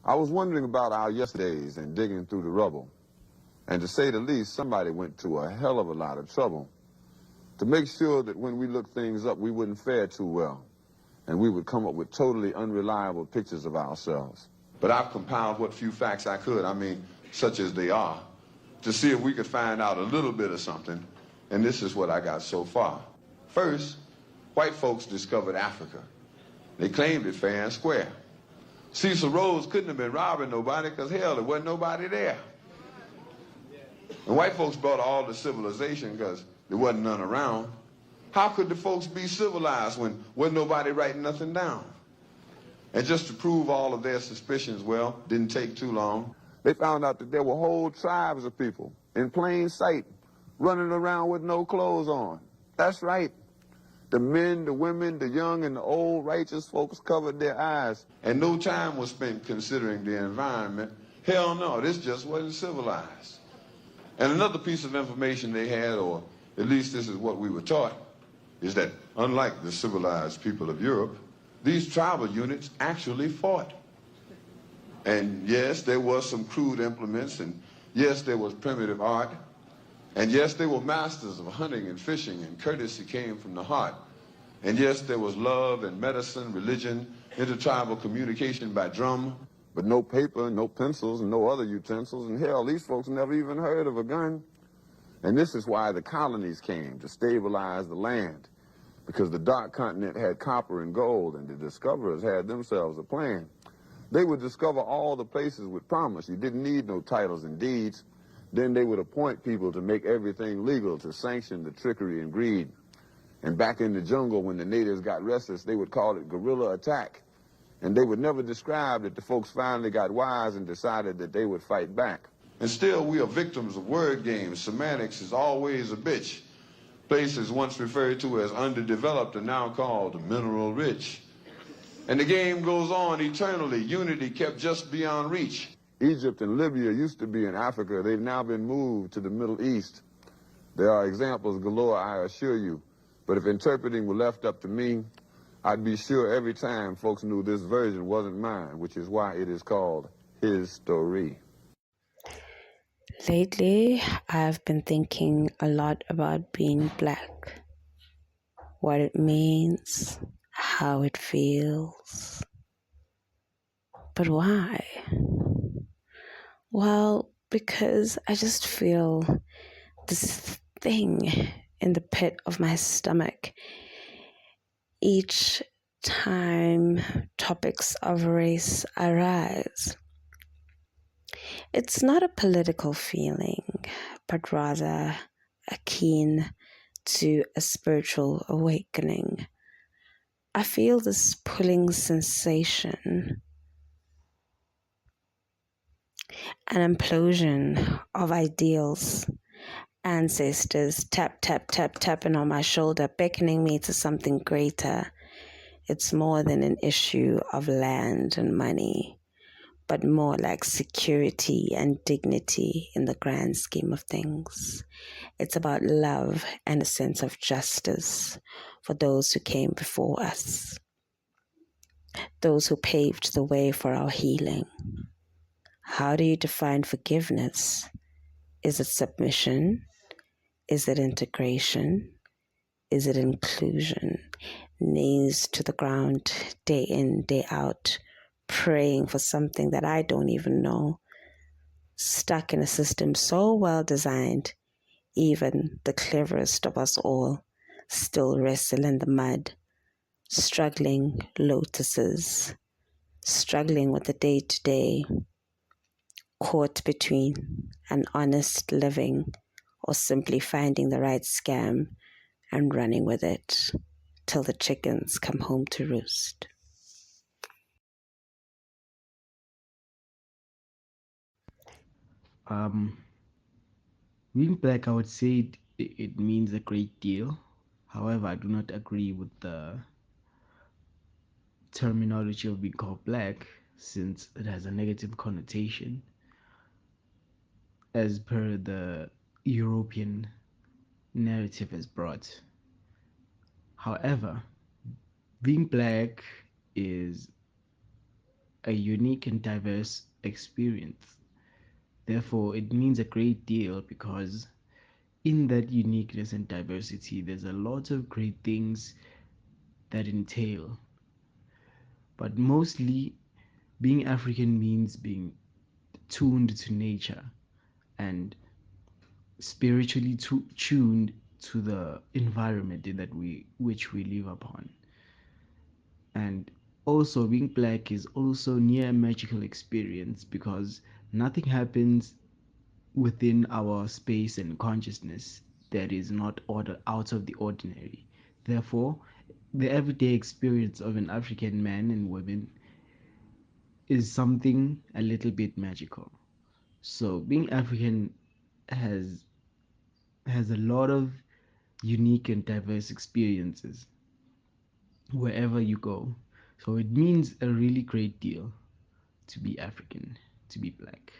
I was wondering about our yesterdays and digging through the rubble. And to say the least, somebody went to a hell of a lot of trouble to make sure that when we looked things up, we wouldn't fare too well, and we would come up with totally unreliable pictures of ourselves. But I've compiled what few facts I could, such as they are, to see if we could find out a little bit of something, and this is what I got so far. First, white folks discovered Africa. They claimed it fair and square. Cecil Rhodes couldn't have been robbing nobody because, hell, there wasn't nobody there. And white folks brought all the civilization because there wasn't none around. How could the folks be civilized when wasn't nobody writing nothing down? And just to prove all of their suspicions, well, didn't take too long. They found out that there were whole tribes of people in plain sight running around with no clothes on. That's right. The men, the women, the young, and the old righteous folks covered their eyes. And no time was spent considering the environment. Hell no, this just wasn't civilized. And another piece of information they had, or at least this is what we were taught, is that unlike the civilized people of Europe, these tribal units actually fought. And yes, there was some crude implements, and yes, there was primitive art, and yes, they were masters of hunting and fishing, and courtesy came from the heart. And yes, there was love and medicine, religion, intertribal communication by drum, but no paper, no pencils, and no other utensils, and hell, these folks never even heard of a gun. And this is why the colonies came, to stabilize the land, because the dark continent had copper and gold, and the discoverers had themselves a plan. They would discover all the places with promise. You didn't need no titles and deeds. Then they would appoint people to make everything legal, to sanction the trickery and greed. And back in the jungle, when the natives got restless, they would call it guerrilla attack. And they would never describe that the folks finally got wise and decided that they would fight back. And still, we are victims of word games. Semantics is always a bitch. Places once referred to as underdeveloped are now called mineral rich. And the game goes on eternally. Unity kept just beyond reach. Egypt and Libya used to be in Africa. They've now been moved to the Middle East. There are examples galore, I assure you. But if interpreting were left up to me, I'd be sure every time folks knew this version wasn't mine, which is why it is called his story. Lately, I've been thinking a lot about being Black, what it means, how it feels. But why? Well, because I just feel this thing in the pit of my stomach each time topics of race arise. It's not a political feeling, but rather akin to a spiritual awakening. I feel this pulling sensation, an implosion of ideals, ancestors tapping on my shoulder, beckoning me to something greater. It's more than an issue of land and money, but more like security and dignity in the grand scheme of things. It's about love and a sense of justice for those who came before us, those who paved the way for our healing. How do you define forgiveness? Is it submission? Is it integration? Is it inclusion? Knees to the ground, day in, day out, praying for something that I don't even know, stuck in a system so well designed, even the cleverest of us all still wrestle in the mud, struggling lotuses, struggling with the day-to-day, caught between an honest living or simply finding the right scam and running with it till the chickens come home to roost. Being Black, I would say it means a great deal. However, I do not agree with the terminology of being called Black, since it has a negative connotation as per the European narrative has brought. However, being Black is a unique and diverse experience. Therefore, it means a great deal because in that uniqueness and diversity, there's a lot of great things that entail. But mostly, being African means being tuned to nature and spiritually tuned to the environment in that which we live upon. And also, being black is also near a magical experience because nothing happens within our space and consciousness that is not out of the ordinary. Therefore, the everyday experience of an African man and woman is something a little bit magical. So being African has has a lot of unique and diverse experiences wherever you go. So it means a really great deal to be African, to be black.